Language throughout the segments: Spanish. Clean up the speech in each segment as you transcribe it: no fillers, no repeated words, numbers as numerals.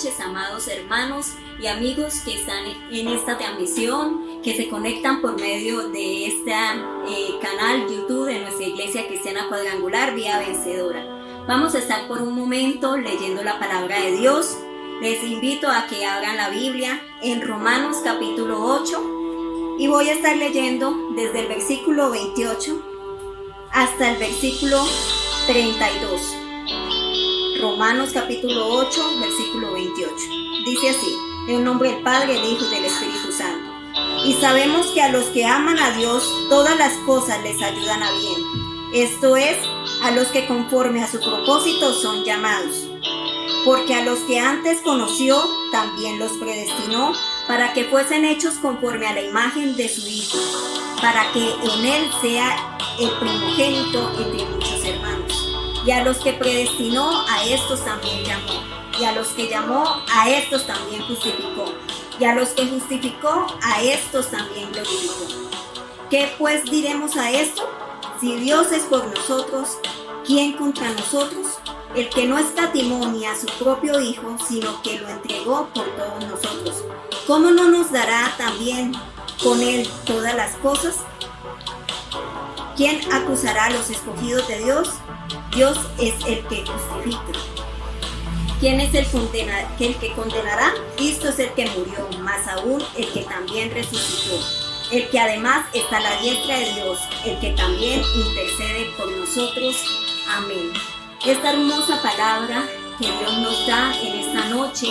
noches, amados hermanos y amigos que están en esta transmisión, que se conectan por medio de este canal YouTube de nuestra Iglesia Cristiana Cuadrangular Vía Vencedora. Vamos a estar por un momento leyendo la palabra de Dios. Les invito a que abran la Biblia en Romanos capítulo 8 y voy a estar leyendo desde el versículo 28 hasta el versículo 32. Romanos capítulo 8, versículo 28. Dice así: en el nombre del Padre, del Hijo y del Espíritu Santo. Y sabemos que a los que aman a Dios, todas las cosas les ayudan a bien. Esto es, a los que conforme a su propósito son llamados. Porque a los que antes conoció, también los predestinó para que fuesen hechos conforme a la imagen de su Hijo, para que en él sea el primogénito entre muchos hermanos. Y a los que predestinó, a estos también llamó. Y a los que llamó, a estos también justificó. Y a los que justificó, a estos también glorificó. ¿Qué pues diremos a esto? Si Dios es por nosotros, ¿quién contra nosotros? El que no escatimó ni a su propio Hijo, sino que lo entregó por todos nosotros, ¿cómo no nos dará también con él todas las cosas? ¿Quién acusará a los escogidos de Dios? Dios es el que justifica. ¿Quién es el que condenará? Cristo es el que murió, más aún el que también resucitó, el que además está a la diestra de Dios, el que también intercede por nosotros. Amén. Esta hermosa palabra que Dios nos da en esta noche,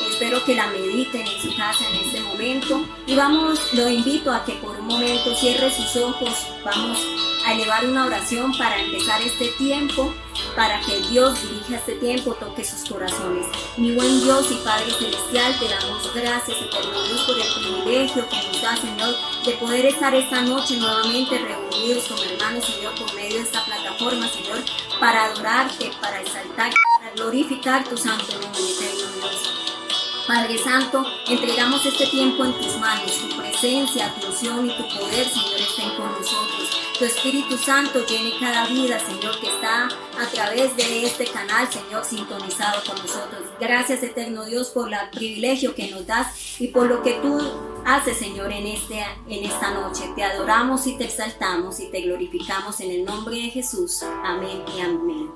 espero que la mediten en su casa en este momento y lo invito a que por un momento cierre sus ojos. Vamos a elevar una oración para empezar este tiempo, para que Dios dirija este tiempo, toque sus corazones. Mi buen Dios y Padre Celestial, te damos gracias, eterno Dios, por el privilegio que nos da, Señor, de poder estar esta noche nuevamente reunidos como hermanos, Señor, por medio de esta plataforma, Señor, para adorarte, para exaltar, para glorificar tu santo nombre, eterno Dios. Padre Santo, entregamos este tiempo en tus manos. Tu presencia, tu unción y tu poder, Señor, estén con nosotros. Tu Espíritu Santo llene cada vida, Señor, que está a través de este canal, Señor, sintonizado con nosotros. Gracias, eterno Dios, por el privilegio que nos das y por lo que tú haces, Señor, en esta noche. Te adoramos y te exaltamos y te glorificamos en el nombre de Jesús. Amén y amén.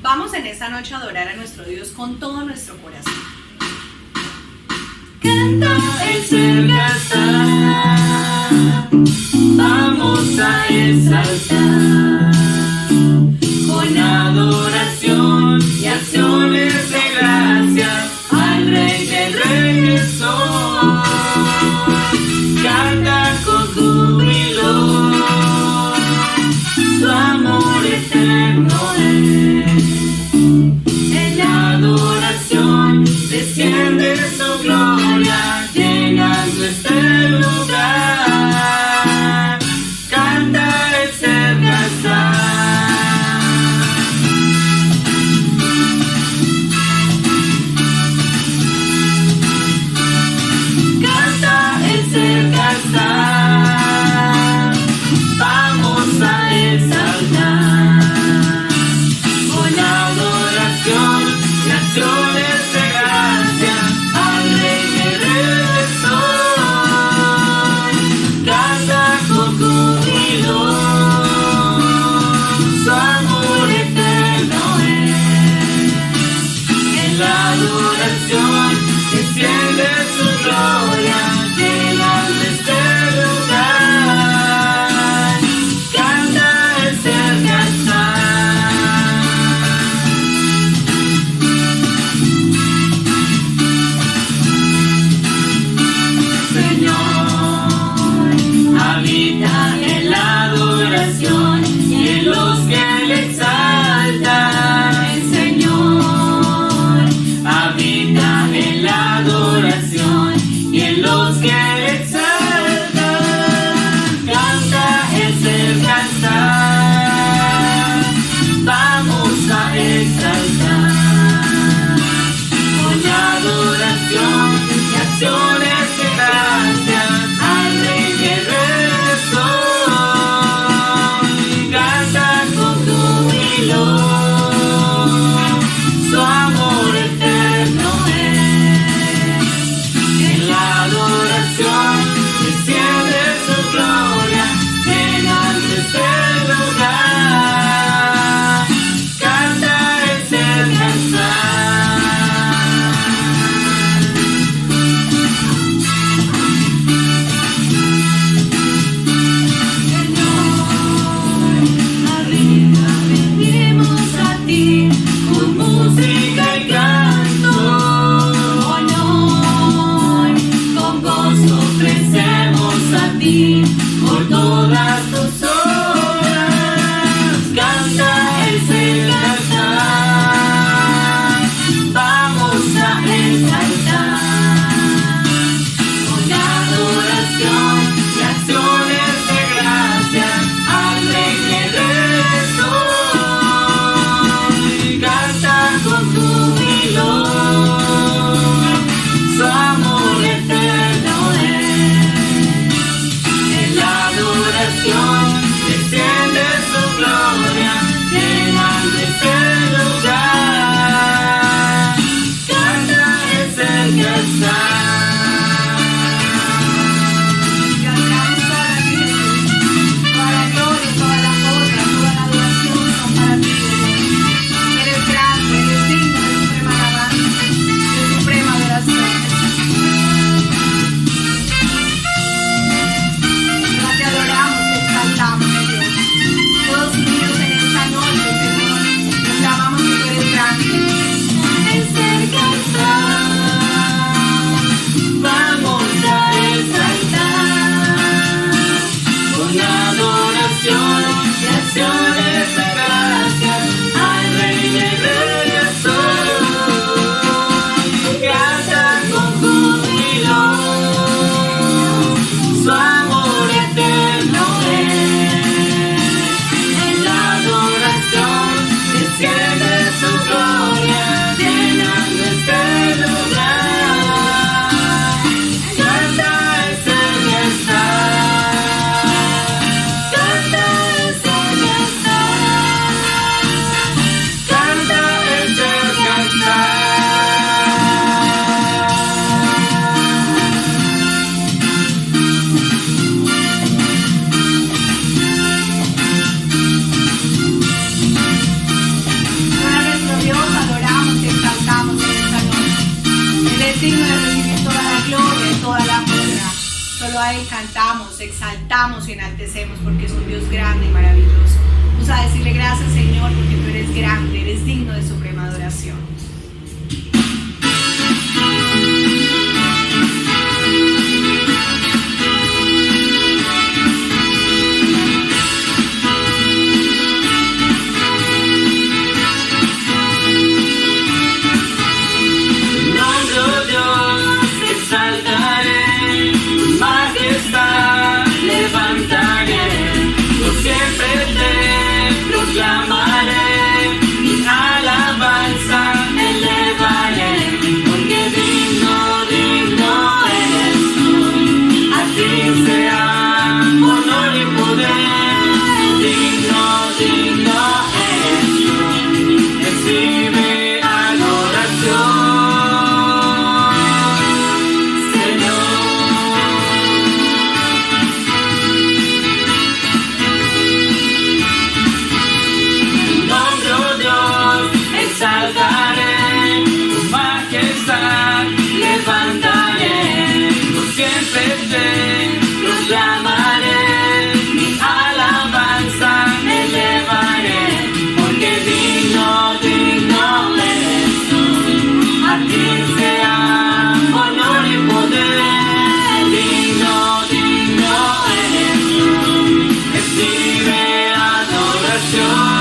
Vamos en esta noche a adorar a nuestro Dios con todo nuestro corazón. Canta el cerca está, vamos a exaltar, con adoración y acciones de gracia, al Rey del Regreso. Canta con júbilo, su amor eterno es. En adoración desciende su gloria, llenando este lugar. Canta el cerca está. Canta el cerca está. Vamos a exaltar, con adoración y acciones de gracia, al Rey que regresó. Canta con júbilo, su amor eterno es. En la adoración desciende su gloria, llenando este lugar. Canta el cerca está. Habita en la adoración y en los que le exaltan. El Señor habita en la adoración y en los que le exaltan. Canta el cerca está. Vamos a exaltar, con adoración y acciones de gracia, al Rey que regresó. Canta con júbilo, su amor eterno. digno de recibir toda la gloria y toda la honra. Solo a Él cantamos, exaltamos y enaltecemos porque es un Dios grande y maravilloso. Vamos a decirle gracias, Señor, porque tú eres grande, eres digno de suprema adoración. Llamaré, mi alabanza elevaré, porque digno, digno eres tú. A ti sea honor y poder, digno, digno eres tú. Recibe adoración, Señor. Exaltaré tu majestad, levantaré, por siempre te proclamaré, mi alabanza elevaré, porque digno, digno eres tú. A ti sea honor y poder, digno, digno eres tú. Recibe adoración.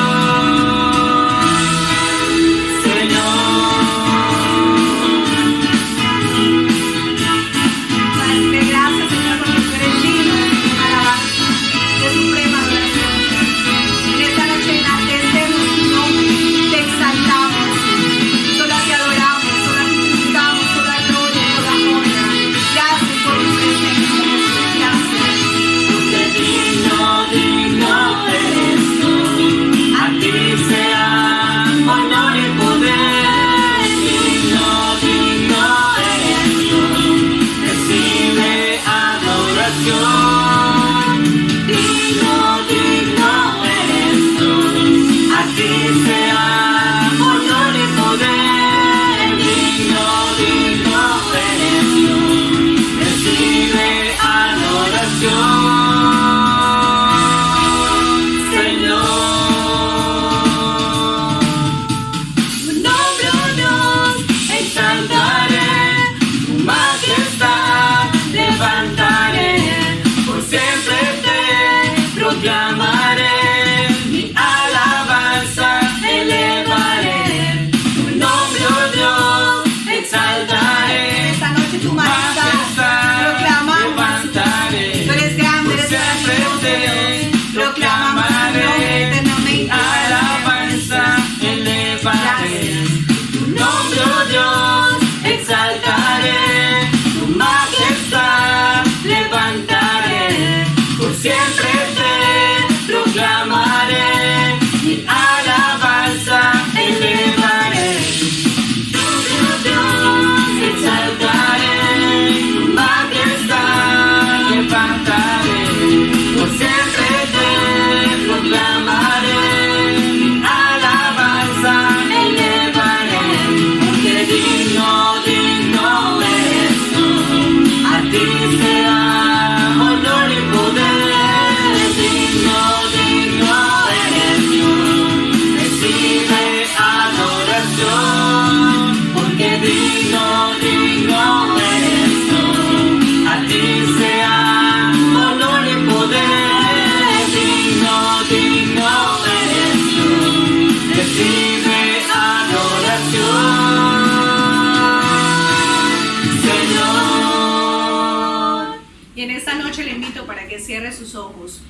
Cierre sus ojos.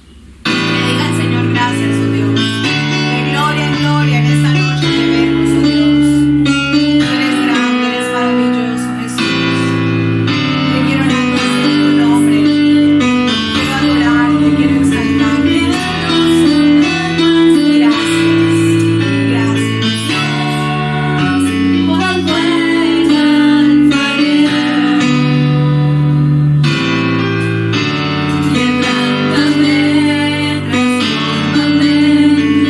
Le diga al Señor gracias, oh Dios. De gloria en gloria en esta noche te vemos, oh Dios. Tú eres grande, eres maravilloso, Jesús. Te quiero agradecer tu nombre. Quiero adorarte, quiero exaltarte. Gracias, gracias. Por buena alfarero. Quebrántame, transfórmame.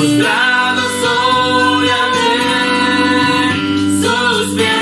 postrado soy ante sus pies.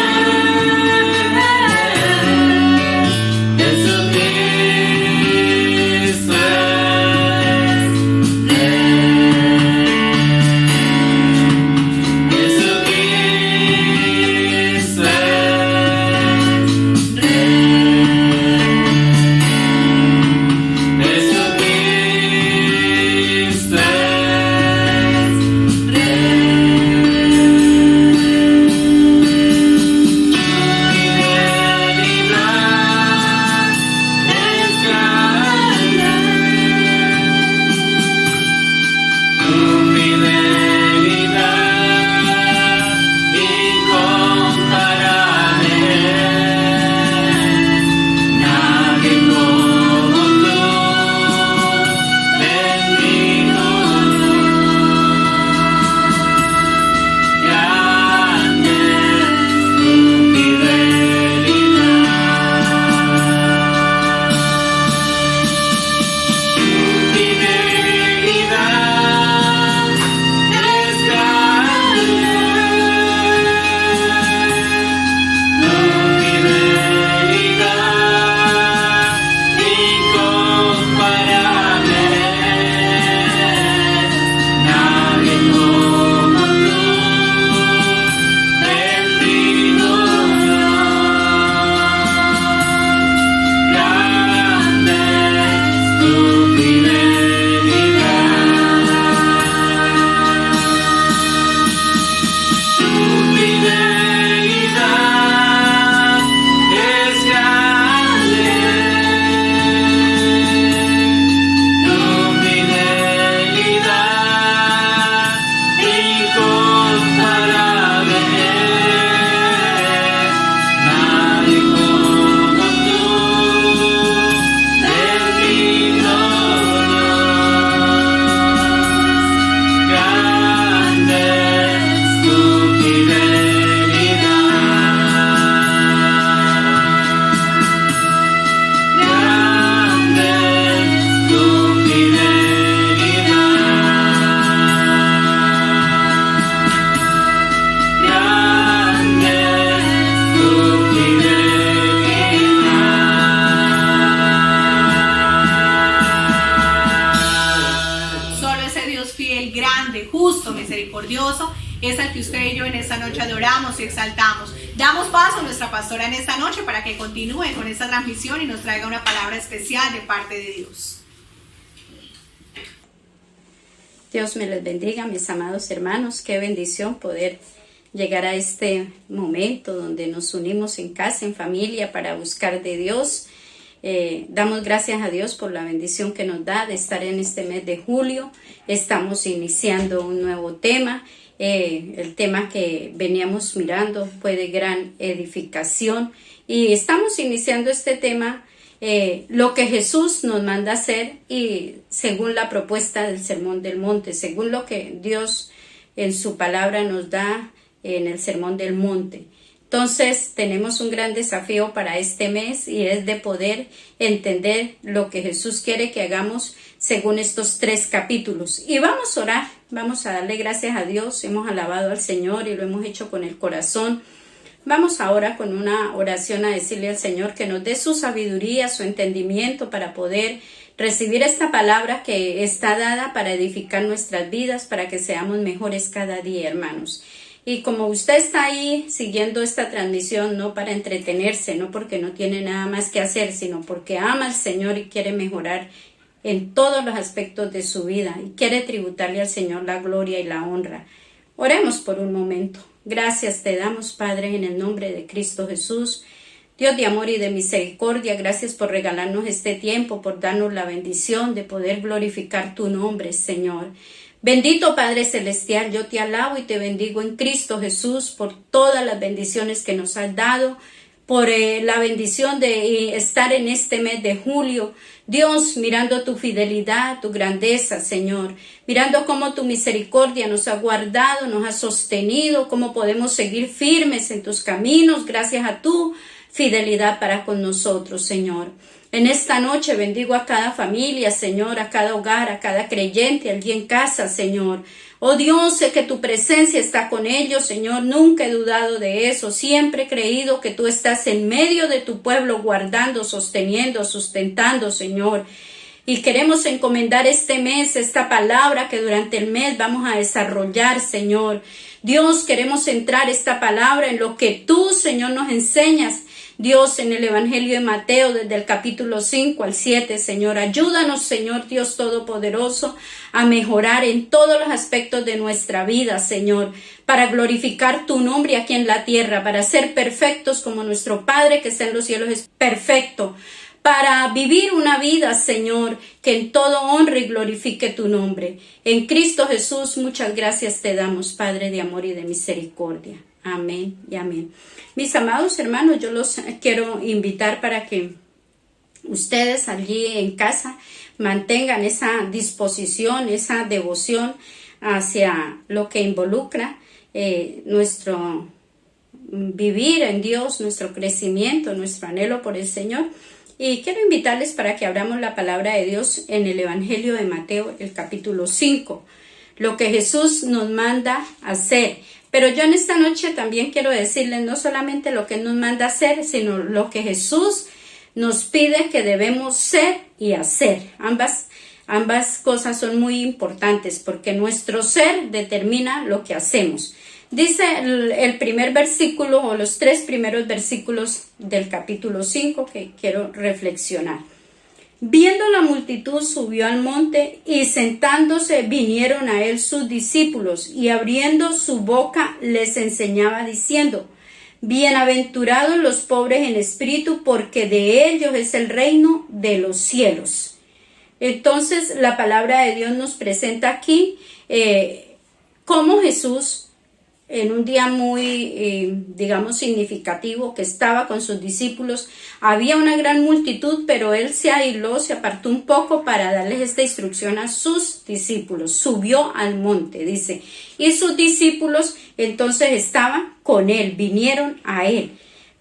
Jesucristo es misericordioso, es al que usted y yo en esta noche adoramos y exaltamos. Damos paso a nuestra pastora en esta noche para que continúe con esta transmisión y nos traiga una palabra especial de parte de Dios. Dios me les bendiga, mis amados hermanos. Qué bendición poder llegar a este momento donde nos unimos en casa, en familia, para buscar de Dios. Damos gracias a Dios por la bendición que nos da de estar en este mes de julio. Estamos iniciando un nuevo tema. El tema que veníamos mirando fue de gran edificación. Y estamos iniciando este tema, lo que Jesús nos manda hacer y según la propuesta del Sermón del Monte, según lo que Dios en su palabra nos da en el Sermón del Monte. Entonces tenemos un gran desafío para este mes y es de poder entender lo que Jesús quiere que hagamos según estos 3 capítulos. Y vamos a orar, vamos a darle gracias a Dios. Hemos alabado al Señor y lo hemos hecho con el corazón. Vamos ahora con una oración a decirle al Señor que nos dé su sabiduría, su entendimiento para poder recibir esta palabra que está dada para edificar nuestras vidas, para que seamos mejores cada día, hermanos. Y como usted está ahí siguiendo esta transmisión, no para entretenerse, no porque no tiene nada más que hacer, sino porque ama al Señor y quiere mejorar en todos los aspectos de su vida y quiere tributarle al Señor la gloria y la honra. Oremos por un momento. Gracias te damos, Padre, en el nombre de Cristo Jesús. Dios de amor y de misericordia, gracias por regalarnos este tiempo, por darnos la bendición de poder glorificar tu nombre, Señor. Bendito Padre Celestial, yo te alabo y te bendigo en Cristo Jesús por todas las bendiciones que nos has dado, por la bendición de estar en este mes de julio. Dios, mirando tu fidelidad, tu grandeza, Señor, mirando cómo tu misericordia nos ha guardado, nos ha sostenido, cómo podemos seguir firmes en tus caminos, gracias a tu fidelidad para con nosotros, Señor. En esta noche bendigo a cada familia, Señor, a cada hogar, a cada creyente allí en casa, Señor. Oh Dios, sé que tu presencia está con ellos, Señor. Nunca he dudado de eso. Siempre he creído que tú estás en medio de tu pueblo, guardando, sosteniendo, sustentando, Señor. Y queremos encomendar este mes, esta palabra que durante el mes vamos a desarrollar, Señor. Dios, queremos centrar esta palabra en lo que tú, Señor, nos enseñas. Dios, en el Evangelio de Mateo, desde el capítulo 5 al 7, Señor, ayúdanos, Señor Dios Todopoderoso, a mejorar en todos los aspectos de nuestra vida, Señor, para glorificar tu nombre aquí en la tierra, para ser perfectos como nuestro Padre que está en los cielos es perfecto, para vivir una vida, Señor, que en todo honre y glorifique tu nombre. En Cristo Jesús, muchas gracias te damos, Padre de amor y de misericordia. Amén y amén. Mis amados hermanos, yo los quiero invitar para que ustedes allí en casa mantengan esa disposición, esa devoción hacia lo que involucra nuestro vivir en Dios, nuestro crecimiento, nuestro anhelo por el Señor. Y quiero invitarles para que abramos la palabra de Dios en el Evangelio de Mateo, el capítulo 5, lo que Jesús nos manda hacer. Pero yo en esta noche también quiero decirles no solamente lo que nos manda hacer, sino lo que Jesús nos pide que debemos ser y hacer. Ambas cosas son muy importantes porque nuestro ser determina lo que hacemos. Dice el primer versículo o los 3 primeros versículos del capítulo 5 que quiero reflexionar. Viendo la multitud, subió al monte y sentándose vinieron a él sus discípulos y abriendo su boca les enseñaba diciendo: Bienaventurados los pobres en espíritu, porque de ellos es el reino de los cielos. Entonces la palabra de Dios nos presenta aquí cómo Jesús, en un día muy, significativo, que estaba con sus discípulos, había una gran multitud, pero él se aisló, se apartó un poco para darles esta instrucción a sus discípulos. Subió al monte, dice, y sus discípulos entonces estaban con él, vinieron a él.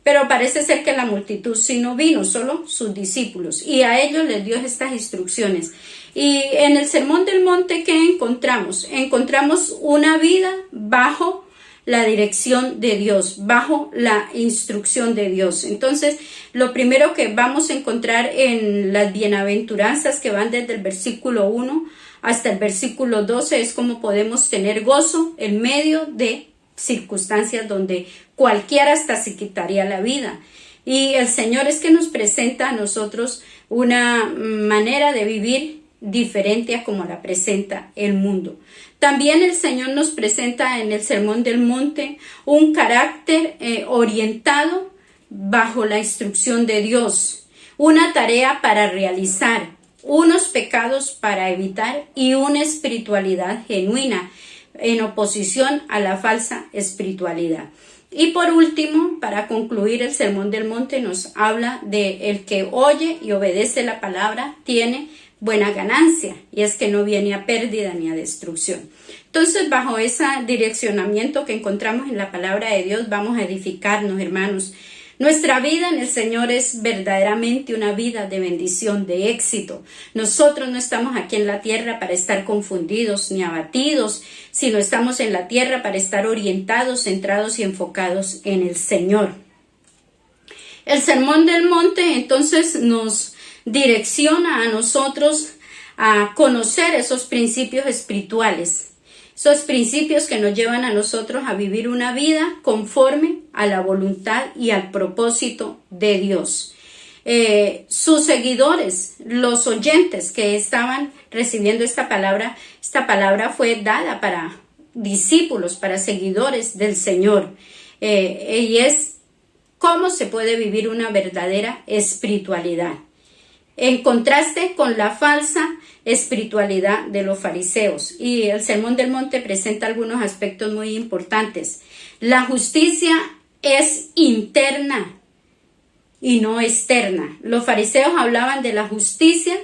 Pero parece ser que la multitud sí no vino, solo sus discípulos, y a ellos les dio estas instrucciones. Y en el Sermón del Monte, ¿qué encontramos? Encontramos una vida bajo la dirección de Dios, bajo la instrucción de Dios. Entonces, lo primero que vamos a encontrar en las bienaventuranzas que van desde el versículo 1 hasta el versículo 12 es cómo podemos tener gozo en medio de circunstancias donde cualquiera hasta se quitaría la vida. Y el Señor es que nos presenta a nosotros una manera de vivir diferente a como la presenta el mundo. También el Señor nos presenta en el Sermón del Monte un carácter orientado bajo la instrucción de Dios, una tarea para realizar, unos pecados para evitar y una espiritualidad genuina en oposición a la falsa espiritualidad. Y por último, para concluir, el Sermón del Monte nos habla de el que oye y obedece la palabra tiene buena ganancia, y es que no viene a pérdida ni a destrucción. Entonces, bajo ese direccionamiento que encontramos en la palabra de Dios, vamos a edificarnos, hermanos. Nuestra vida en el Señor es verdaderamente una vida de bendición, de éxito. Nosotros no estamos aquí en la tierra para estar confundidos ni abatidos, sino estamos en la tierra para estar orientados, centrados y enfocados en el Señor. El Sermón del Monte entonces nos direcciona a nosotros a conocer esos principios espirituales, esos principios que nos llevan a nosotros a vivir una vida conforme a la voluntad y al propósito de Dios. Sus seguidores, los oyentes que estaban recibiendo esta palabra fue dada para discípulos, para seguidores del Señor, y es cómo se puede vivir una verdadera espiritualidad, en contraste con la falsa espiritualidad de los fariseos. Y el Sermón del Monte presenta algunos aspectos muy importantes. La justicia es interna y no externa. Los fariseos hablaban de la justicia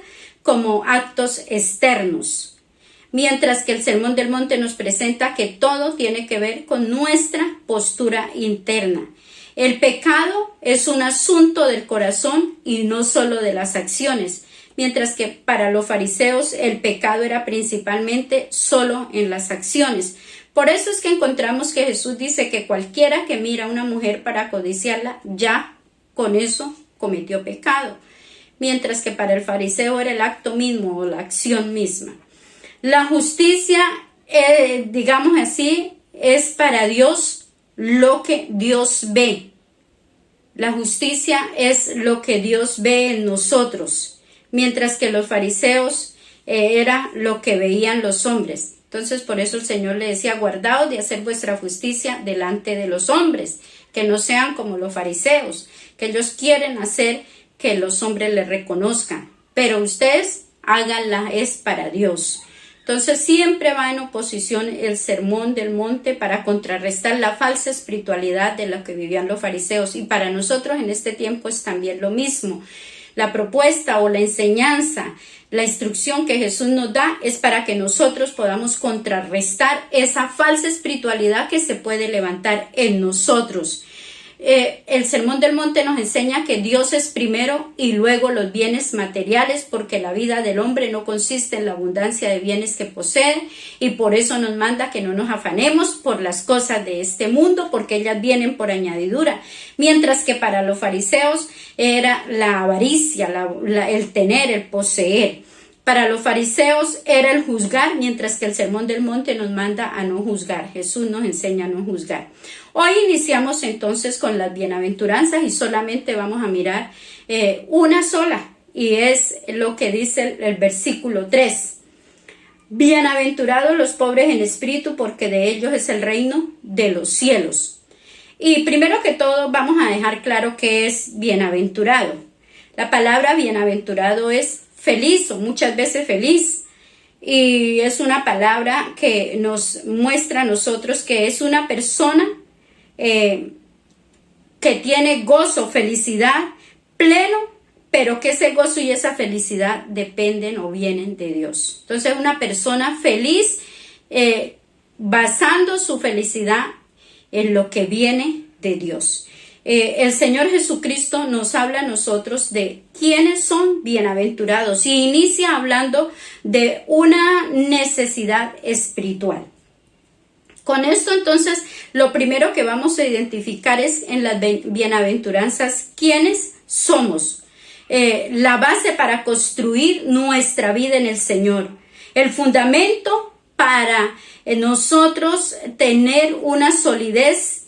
como actos externos, mientras que el Sermón del Monte nos presenta que todo tiene que ver con nuestra postura interna. El pecado es un asunto del corazón y no solo de las acciones, mientras que para los fariseos el pecado era principalmente solo en las acciones. Por eso es que encontramos que Jesús dice que cualquiera que mira a una mujer para codiciarla, ya con eso cometió pecado, mientras que para el fariseo era el acto mismo o la acción misma. La justicia, digamos así, es para Dios lo que Dios ve. La justicia es lo que Dios ve en nosotros, mientras que los fariseos era lo que veían los hombres. Entonces por eso el Señor le decía: guardaos de hacer vuestra justicia delante de los hombres, que no sean como los fariseos, que ellos quieren hacer que los hombres les reconozcan, pero ustedes háganla es para Dios. Entonces siempre va en oposición el sermón del monte para contrarrestar la falsa espiritualidad de la que vivían los fariseos, y para nosotros en este tiempo es también lo mismo. La propuesta o la enseñanza, la instrucción que Jesús nos da es para que nosotros podamos contrarrestar esa falsa espiritualidad que se puede levantar en nosotros. El sermón del monte nos enseña que Dios es primero y luego los bienes materiales, porque la vida del hombre no consiste en la abundancia de bienes que posee, y por eso nos manda que no nos afanemos por las cosas de este mundo, porque ellas vienen por añadidura, mientras que para los fariseos era la avaricia, el tener, el poseer. Para los fariseos era el juzgar, mientras que el sermón del monte nos manda a no juzgar. Jesús nos enseña a no juzgar. Hoy iniciamos entonces con las bienaventuranzas y solamente vamos a mirar una sola, y es lo que dice el versículo 3. Bienaventurados los pobres en espíritu, porque de ellos es el reino de los cielos. Y primero que todo vamos a dejar claro qué es bienaventurado. La palabra bienaventurado es feliz, o muchas veces feliz, y es una palabra que nos muestra a nosotros que es una persona que tiene gozo, felicidad pleno, pero que ese gozo y esa felicidad dependen o vienen de Dios. Entonces una persona feliz basando su felicidad en lo que viene de Dios. El Señor Jesucristo nos habla a nosotros de quiénes son bienaventurados, y inicia hablando de una necesidad espiritual. Con esto entonces lo primero que vamos a identificar es en las bienaventuranzas quiénes somos. La base para construir nuestra vida en el Señor, el fundamento para nosotros tener una solidez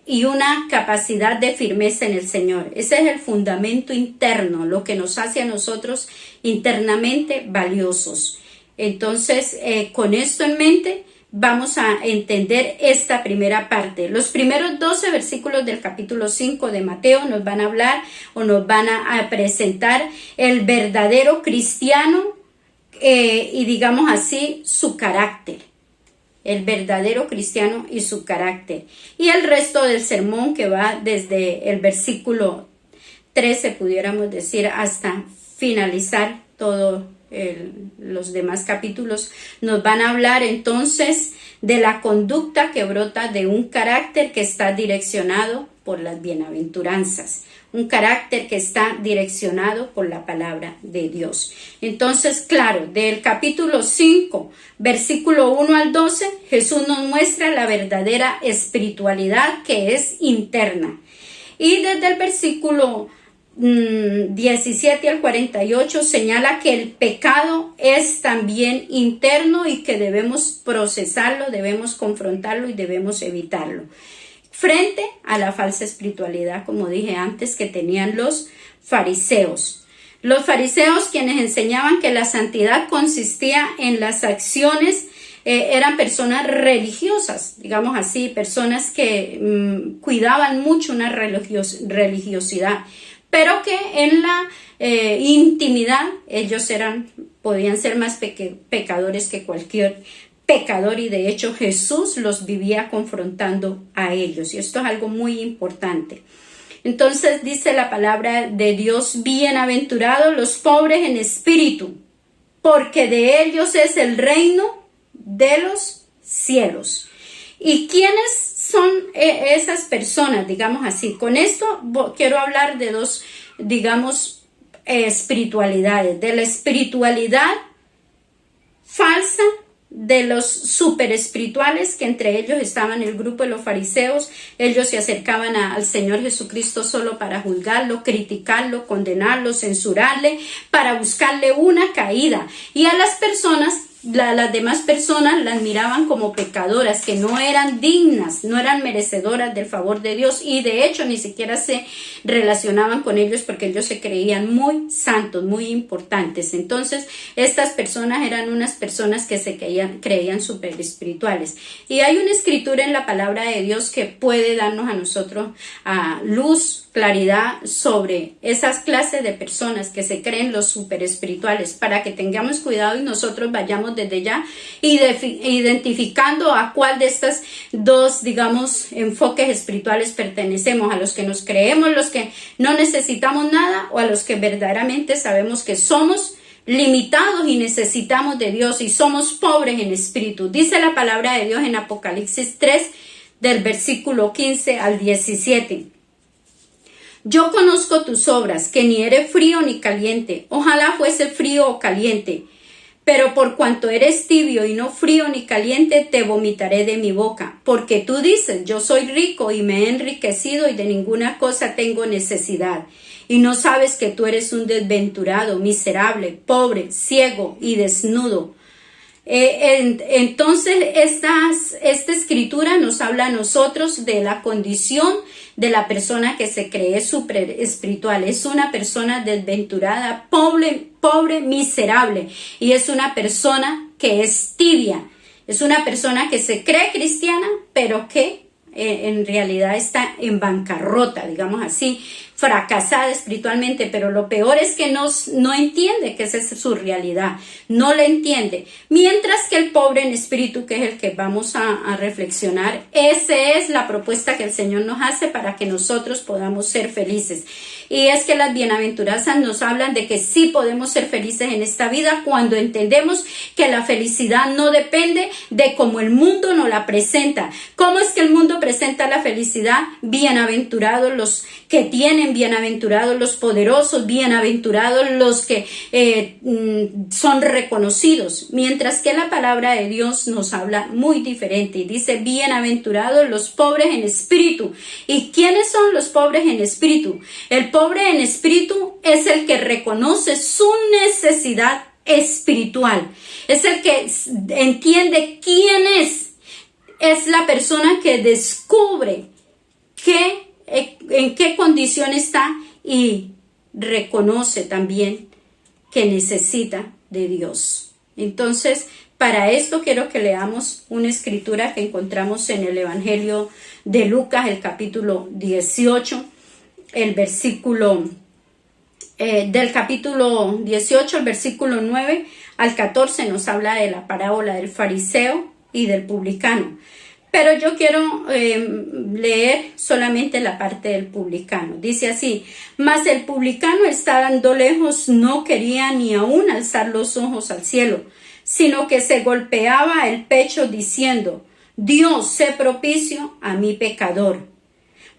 y una capacidad de firmeza en el Señor. Ese es el fundamento interno, lo que nos hace a nosotros internamente valiosos. Entonces, con esto en mente, vamos a entender esta primera parte. Los primeros 12 versículos del capítulo 5 de Mateo nos van a hablar o nos van a presentar el verdadero cristiano y digamos así su carácter. El verdadero cristiano y su carácter. Y el resto del sermón, que va desde el versículo 13, pudiéramos decir, hasta finalizar todo los demás capítulos, nos van a hablar entonces de la conducta que brota de un carácter que está direccionado por las bienaventuranzas, un carácter que está direccionado por la palabra de Dios. Entonces, claro, del capítulo 5, versículo 1 al 12, Jesús nos muestra la verdadera espiritualidad que es interna. Y desde el versículo 17 al 48 señala que el pecado es también interno y que debemos procesarlo, debemos confrontarlo y debemos evitarlo. Frente a la falsa espiritualidad, como dije antes, que tenían los fariseos. Los fariseos, quienes enseñaban que la santidad consistía en las acciones, eran personas religiosas, digamos así, personas que cuidaban mucho una religiosidad, pero que en la intimidad ellos podían ser más pecadores que cualquier pecador, y de hecho Jesús los vivía confrontando a ellos, y esto es algo muy importante. Entonces dice la palabra de Dios: bienaventurados los pobres en espíritu, porque de ellos es el reino de los cielos. ¿Y quiénes son esas personas, digamos así? Con esto quiero hablar de dos, digamos, espiritualidades, de la espiritualidad falsa, de los super espirituales, que entre ellos estaban el grupo de los fariseos. Ellos se acercaban al Señor Jesucristo solo para juzgarlo, criticarlo, condenarlo, censurarle, para buscarle una caída. Y a las personas, las demás personas las miraban como pecadoras, que no eran dignas, no eran merecedoras del favor de Dios, y de hecho ni siquiera se relacionaban con ellos porque ellos se creían muy santos, muy importantes. Entonces estas personas eran unas personas que se creían súper espirituales. Y hay una escritura en la palabra de Dios que puede darnos a nosotros luz, claridad sobre esas clases de personas que se creen los super espirituales, para que tengamos cuidado y nosotros vayamos desde ya identificando a cuál de estas dos, digamos, enfoques espirituales pertenecemos: a los que nos creemos, los que no necesitamos nada, o a los que verdaderamente sabemos que somos limitados y necesitamos de Dios y somos pobres en espíritu. Dice la palabra de Dios en Apocalipsis 3, del versículo 15 al 17. Yo conozco tus obras, que ni eres frío ni caliente. Ojalá fuese frío o caliente. Pero por cuanto eres tibio y no frío ni caliente, te vomitaré de mi boca. Porque tú dices, yo soy rico y me he enriquecido y de ninguna cosa tengo necesidad. Y no sabes que tú eres un desventurado, miserable, pobre, ciego y desnudo. Entonces esta escritura nos habla a nosotros de la condición de la persona que se cree súper espiritual. Es una persona desventurada, pobre, miserable, y es una persona que es tibia. Es una persona que se cree cristiana, pero que en realidad está en bancarrota, digamos así, fracasada espiritualmente. Pero lo peor es que no entiende que esa es su realidad, no la entiende. Mientras que el pobre en espíritu, que es el que vamos a reflexionar, esa es la propuesta que el Señor nos hace para que nosotros podamos ser felices. Y es que las bienaventuranzas nos hablan de que sí podemos ser felices en esta vida cuando entendemos que la felicidad no depende de cómo el mundo nos la presenta. ¿Cómo es que el mundo presenta la felicidad? Bienaventurados los que tienen, bienaventurados los poderosos, bienaventurados los que son reconocidos. Mientras que la palabra de Dios nos habla muy diferente y dice: bienaventurados los pobres en espíritu. ¿Y quiénes son los pobres en espíritu? El pobre en espíritu es el que reconoce su necesidad espiritual. Es el que entiende quién es. Es la persona que descubre en qué condición está y reconoce también que necesita de Dios. Entonces, para esto quiero que leamos una escritura que encontramos en el Evangelio de Lucas, el capítulo 18, el versículo del capítulo 18, el versículo 9 al 14 nos habla de la parábola del fariseo y del publicano. Pero yo quiero leer solamente la parte del publicano. Dice así: mas el publicano, estando lejos, no quería ni aún alzar los ojos al cielo, sino que se golpeaba el pecho diciendo: Dios, sé propicio a mi pecador.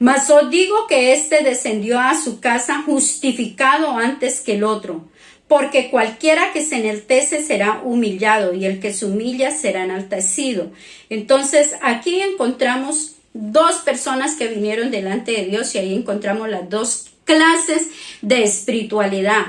Mas os digo que éste descendió a su casa justificado antes que el otro. Porque cualquiera que se enaltece será humillado, y el que se humilla será enaltecido. Entonces aquí encontramos dos personas que vinieron delante de Dios, y ahí encontramos las dos clases de espiritualidad.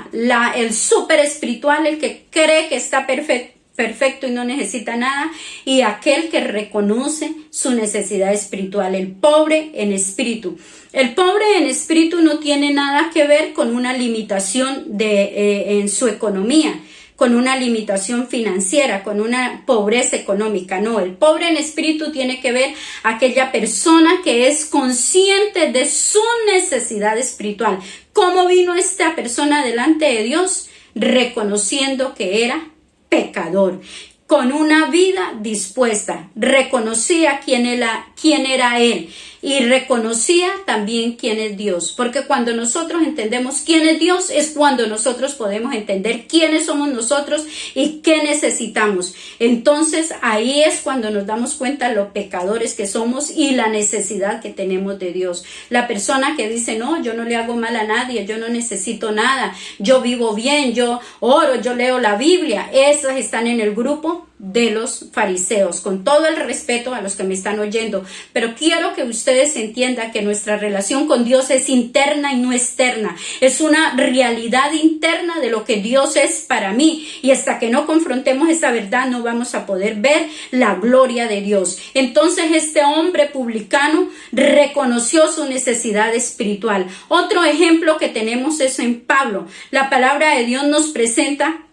El súper espiritual, el que cree que está perfecto y no necesita nada, y aquel que reconoce su necesidad espiritual, el pobre en espíritu. El pobre en espíritu no tiene nada que ver con una limitación en su economía, con una limitación financiera, con una pobreza económica. No, el pobre en espíritu tiene que ver aquella persona que es consciente de su necesidad espiritual. ¿Cómo vino esta persona delante de Dios? Reconociendo que era pecador, con una vida dispuesta, reconocía quién era él. y reconocía también quién es Dios, porque cuando nosotros entendemos quién es Dios es cuando nosotros podemos entender quiénes somos nosotros y qué necesitamos. Entonces ahí es cuando nos damos cuenta de los pecadores que somos y la necesidad que tenemos de Dios. La persona que dice, no, yo no le hago mal a nadie, yo no necesito nada, yo vivo bien, yo oro, yo leo la Biblia, esas están en el grupo de los fariseos, con todo el respeto a los que me están oyendo, pero quiero que ustedes entiendan que nuestra relación con Dios es interna y no externa, es una realidad interna de lo que Dios es para mí, y hasta que no confrontemos esa verdad no vamos a poder ver la gloria de Dios. Entonces este hombre publicano reconoció su necesidad espiritual. Otro ejemplo que tenemos es en Pablo. La palabra de Dios nos presenta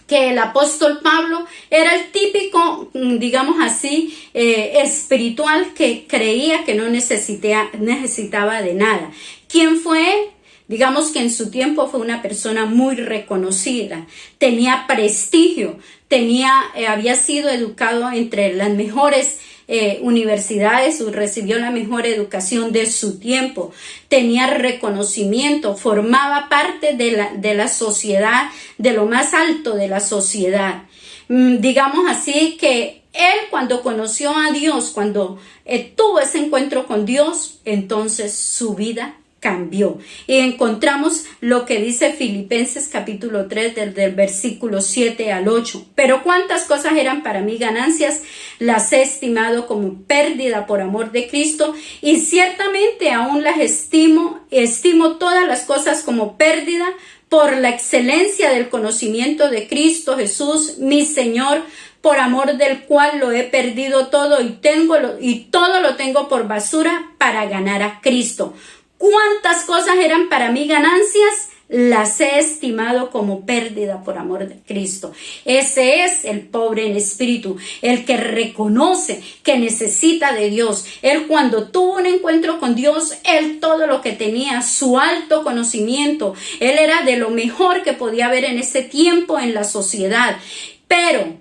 que el apóstol Pablo era el típico, digamos así, espiritual que creía que no necesitaba de nada. ¿Quién fue él? Digamos que en su tiempo fue una persona muy reconocida, tenía prestigio, había sido educado entre las mejores universidades, recibió la mejor educación de su tiempo, tenía reconocimiento, formaba parte de la sociedad, de lo más alto de la sociedad. Digamos así que él, cuando conoció a Dios, cuando tuvo ese encuentro con Dios, entonces su vida cambió. Y encontramos lo que dice Filipenses capítulo 3 del versículo 7 al 8. Pero cuántas cosas eran para mí ganancias, las he estimado como pérdida por amor de Cristo, y ciertamente aún las estimo todas las cosas como pérdida por la excelencia del conocimiento de Cristo Jesús, mi Señor, por amor del cual lo he perdido todo y todo lo tengo por basura para ganar a Cristo. ¿Cuántas cosas eran para mí ganancias? Las he estimado como pérdida por amor de Cristo. Ese es el pobre en espíritu, el que reconoce que necesita de Dios. Él, cuando tuvo un encuentro con Dios, él todo lo que tenía, su alto conocimiento, él era de lo mejor que podía haber en ese tiempo en la sociedad. Pero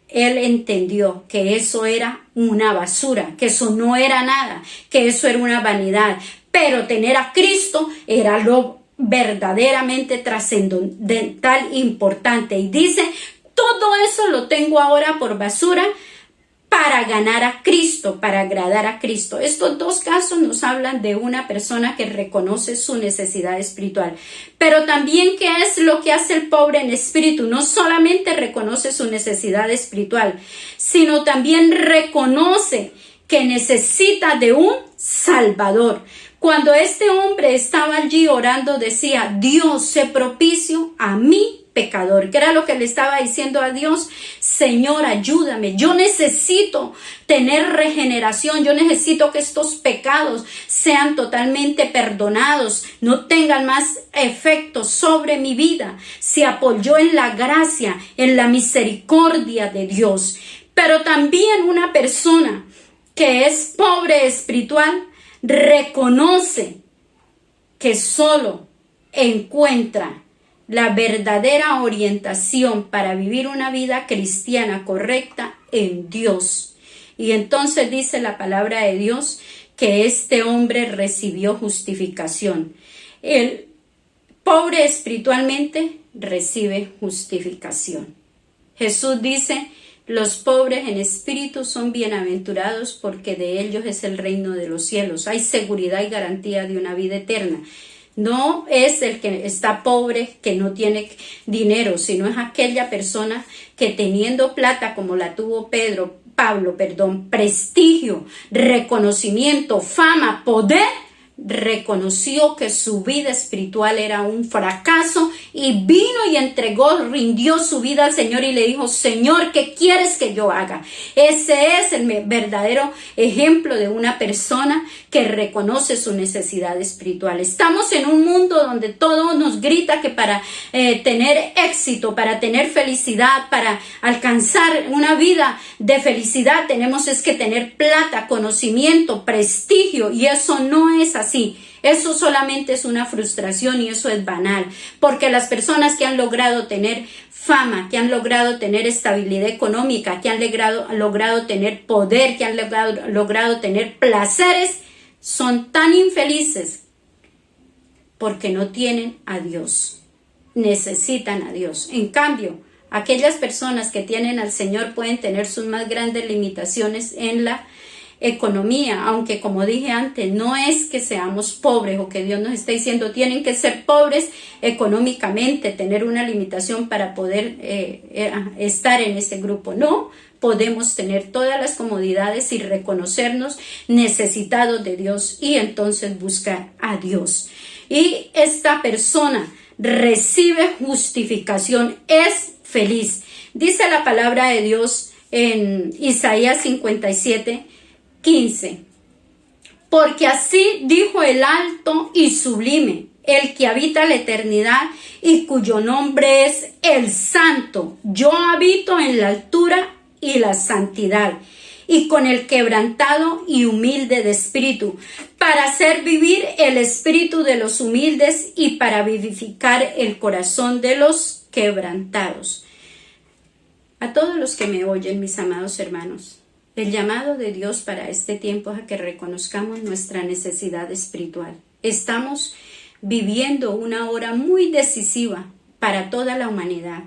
él entendió que eso era una basura, que eso no era nada, que eso era una vanidad. Pero tener a Cristo era lo verdaderamente trascendental, importante. Y dice, todo eso lo tengo ahora por basura para ganar a Cristo, para agradar a Cristo. Estos dos casos nos hablan de una persona que reconoce su necesidad espiritual. Pero también, ¿qué es lo que hace el pobre en espíritu? No solamente reconoce su necesidad espiritual, sino también reconoce que necesita de un Salvador. Cuando este hombre estaba allí orando, decía, Dios, sé propicio a mí, pecador. ¿Qué era lo que le estaba diciendo a Dios? Señor, ayúdame. Yo necesito tener regeneración. Yo necesito que estos pecados sean totalmente perdonados, no tengan más efectos sobre mi vida. Se apoyó en la gracia, en la misericordia de Dios. Pero también una persona que es pobre espiritual reconoce que solo encuentra la verdadera orientación para vivir una vida cristiana correcta en Dios. Y entonces dice la palabra de Dios que este hombre recibió justificación. El pobre espiritualmente recibe justificación. Jesús dice, los pobres en espíritu son bienaventurados porque de ellos es el reino de los cielos. Hay seguridad y garantía de una vida eterna. No es el que está pobre, que no tiene dinero, sino es aquella persona que teniendo plata como la tuvo Pablo, prestigio, reconocimiento, fama, poder, reconoció que su vida espiritual era un fracaso y vino y rindió su vida al Señor y le dijo, Señor, ¿qué quieres que yo haga? Ese es el verdadero ejemplo de una persona que reconoce su necesidad espiritual. Estamos en un mundo donde todo nos grita que para tener éxito, para tener felicidad, para alcanzar una vida de felicidad, tenemos que tener plata, conocimiento, prestigio, y eso no es así. Eso solamente es una frustración y eso es banal, porque las personas que han logrado tener fama, que han logrado tener estabilidad económica, que han logrado tener poder, que han logrado tener placeres, son tan infelices porque no tienen a Dios. Necesitan a Dios. En cambio, aquellas personas que tienen al Señor pueden tener sus más grandes limitaciones en la economía, aunque como dije antes, no es que seamos pobres o que Dios nos esté diciendo tienen que ser pobres económicamente, tener una limitación para poder estar en ese grupo. No, podemos tener todas las comodidades y reconocernos necesitados de Dios y entonces buscar a Dios. Y esta persona recibe justificación, es feliz. Dice la palabra de Dios en Isaías 57:15, porque así dijo el alto y sublime, el que habita la eternidad y cuyo nombre es el Santo. Yo habito en la altura y la santidad, y con el quebrantado y humilde de espíritu, para hacer vivir el espíritu de los humildes y para vivificar el corazón de los quebrantados. A todos los que me oyen, mis amados hermanos, el llamado de Dios para este tiempo es a que reconozcamos nuestra necesidad espiritual. Estamos viviendo una hora muy decisiva para toda la humanidad.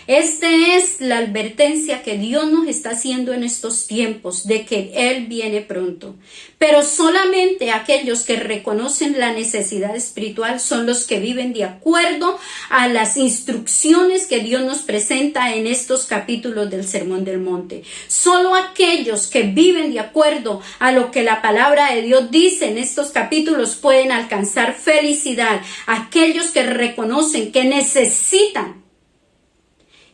Esta es la advertencia que Dios nos está haciendo en estos tiempos de que Él viene pronto. Pero solamente aquellos que reconocen la necesidad espiritual son los que viven de acuerdo a las instrucciones que Dios nos presenta en estos capítulos del Sermón del Monte. Solo aquellos que viven de acuerdo a lo que la palabra de Dios dice en estos capítulos pueden alcanzar felicidad. Aquellos que reconocen que necesitan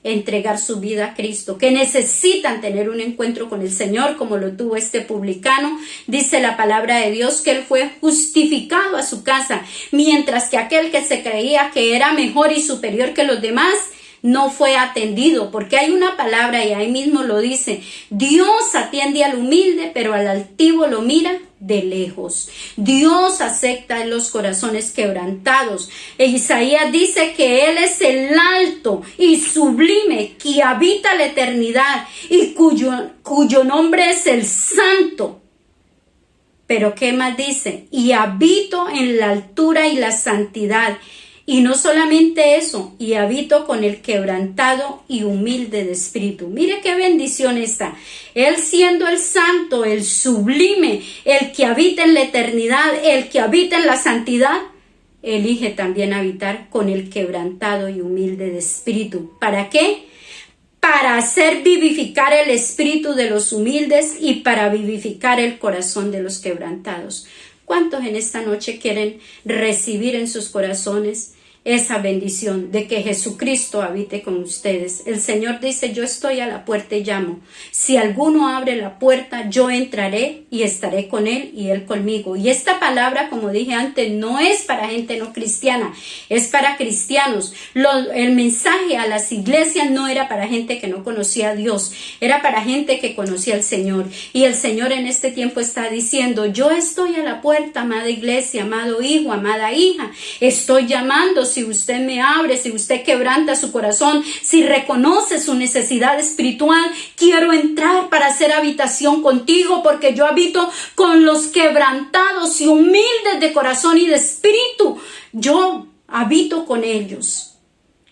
entregar su vida a Cristo, que necesitan tener un encuentro con el Señor como lo tuvo este publicano. Dice la palabra de Dios que él fue justificado a su casa, mientras que aquel que se creía que era mejor y superior que los demás no fue atendido, porque hay una palabra y ahí mismo lo dice: Dios atiende al humilde, pero al altivo lo mira de lejos. Dios acepta en los corazones quebrantados. Isaías dice que Él es el alto y sublime, que habita la eternidad y cuyo nombre es el Santo. Pero ¿qué más dice? Y habito en la altura y la santidad. Y no solamente eso, y habito con el quebrantado y humilde de espíritu. Mire qué bendición esta. Él siendo el santo, el sublime, el que habita en la eternidad, el que habita en la santidad, elige también habitar con el quebrantado y humilde de espíritu. ¿Para qué? Para hacer vivificar el espíritu de los humildes y para vivificar el corazón de los quebrantados. ¿Cuántos en esta noche quieren recibir en sus corazones esa bendición de que Jesucristo habite con ustedes? El Señor dice: yo estoy a la puerta y llamo. Si alguno abre la puerta, yo entraré y estaré con él y él conmigo. Y esta palabra, como dije antes, no es para gente no cristiana, es para cristianos. El mensaje a las iglesias no era para gente que no conocía a Dios, era para gente que conocía al Señor. Y el Señor en este tiempo está diciendo: yo estoy a la puerta, amada iglesia, amado hijo, amada hija. Estoy llamando. Si usted me abre, si usted quebranta su corazón, si reconoce su necesidad espiritual, quiero entrar para hacer habitación contigo, porque yo habito con los quebrantados y humildes de corazón y de espíritu. Yo habito con ellos.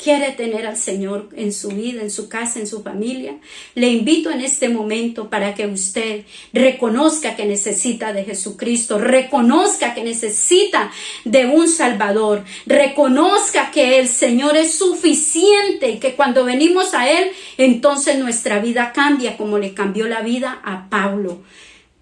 ¿Quiere tener al Señor en su vida, en su casa, en su familia? Le invito en este momento para que usted reconozca que necesita de Jesucristo, reconozca que necesita de un Salvador, reconozca que el Señor es suficiente y que cuando venimos a Él, entonces nuestra vida cambia, como le cambió la vida a Pablo,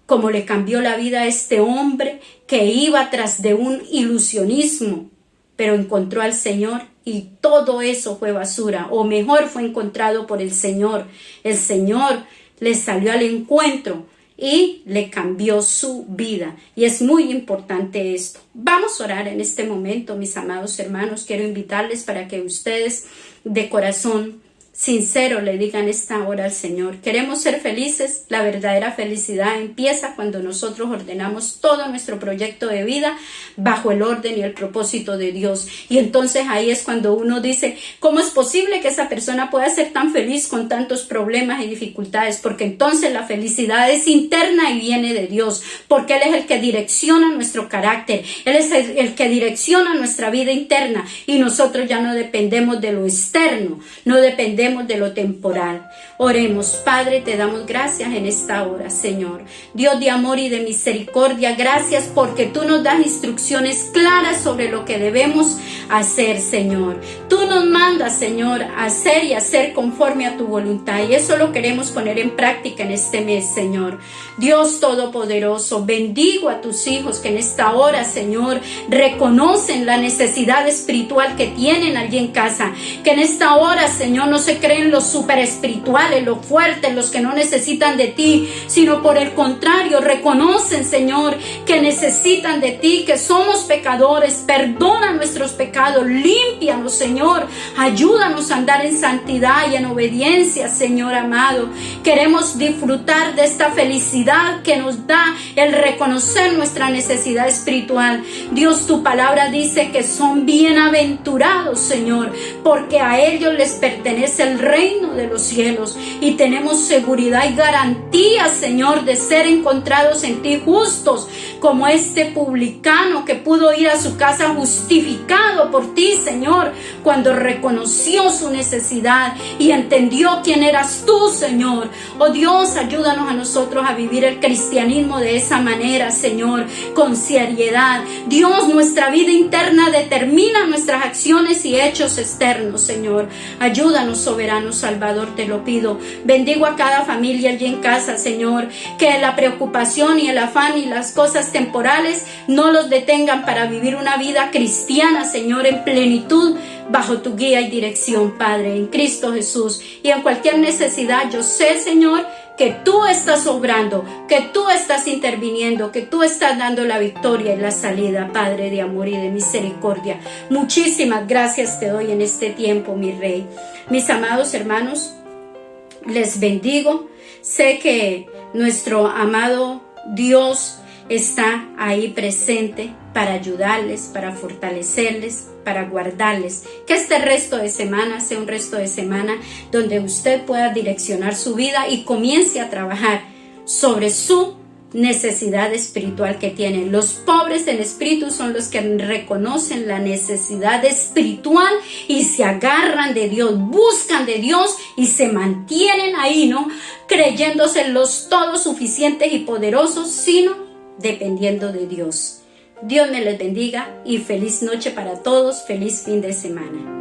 como le cambió la vida a este hombre que iba tras de un ilusionismo, pero encontró al Señor y todo eso fue basura, o mejor, fue encontrado por el Señor. El Señor le salió al encuentro y le cambió su vida. Y es muy importante esto. Vamos a orar en este momento, mis amados hermanos. Quiero invitarles para que ustedes de corazón sincero le digan esta hora al Señor. Queremos ser felices. La verdadera felicidad empieza cuando nosotros ordenamos todo nuestro proyecto de vida bajo el orden y el propósito de Dios. Y entonces ahí es cuando uno dice, ¿cómo es posible que esa persona pueda ser tan feliz con tantos problemas y dificultades? Porque entonces la felicidad es interna y viene de Dios, porque Él es el que direcciona nuestro carácter, Él es el que direcciona nuestra vida interna, y nosotros ya no dependemos de lo externo, no dependemos de lo temporal. Oremos. Padre, te damos gracias en esta hora, Señor. Dios de amor y de misericordia, gracias porque tú nos das instrucciones claras sobre lo que debemos hacer, Señor. Tú nos mandas, Señor, a hacer y hacer conforme a tu voluntad, y eso lo queremos poner en práctica en este mes, Señor. Dios Todopoderoso, bendigo a tus hijos que en esta hora, Señor, reconocen la necesidad espiritual que tienen allí en casa, que en esta hora, Señor, no se creen los super espirituales, los fuertes, los que no necesitan de ti, sino por el contrario, reconocen, Señor, que necesitan de ti, que somos pecadores. Perdona nuestros pecados, límpianos, Señor, ayúdanos a andar en santidad y en obediencia, Señor amado. Queremos disfrutar de esta felicidad que nos da el reconocer nuestra necesidad espiritual. Dios, tu palabra dice que son bienaventurados, Señor, porque a ellos les pertenece el reino de los cielos, y tenemos seguridad y garantía, Señor, de ser encontrados en ti justos, como este publicano que pudo ir a su casa justificado por ti, Señor, cuando reconoció su necesidad y entendió quién eras tú, Señor. Oh Dios, ayúdanos a nosotros a vivir el cristianismo de esa manera, Señor, con seriedad. Dios, nuestra vida interna determina nuestras acciones y hechos externos, Señor. Ayúdanos, soberano Salvador, te lo pido. Bendigo a cada familia allí en casa, Señor, que la preocupación y el afán y las cosas temporales no los detengan para vivir una vida cristiana, Señor, en plenitud, bajo tu guía y dirección, Padre, en Cristo Jesús. Y en cualquier necesidad, yo sé, Señor, que tú estás obrando, que tú estás interviniendo, que tú estás dando la victoria y la salida, Padre de amor y de misericordia. Muchísimas gracias te doy en este tiempo, mi Rey. Mis amados hermanos, les bendigo. Sé que nuestro amado Dios está ahí presente para ayudarles, para fortalecerles, para guardarles. Que este resto de semana sea un resto de semana donde usted pueda direccionar su vida y comience a trabajar sobre su necesidad espiritual que tienen. Los pobres en espíritu son los que reconocen la necesidad espiritual y se agarran de Dios, buscan de Dios y se mantienen ahí, no creyéndose los todos suficientes y poderosos, sino dependiendo de Dios. Dios me les bendiga y feliz noche para todos, feliz fin de semana.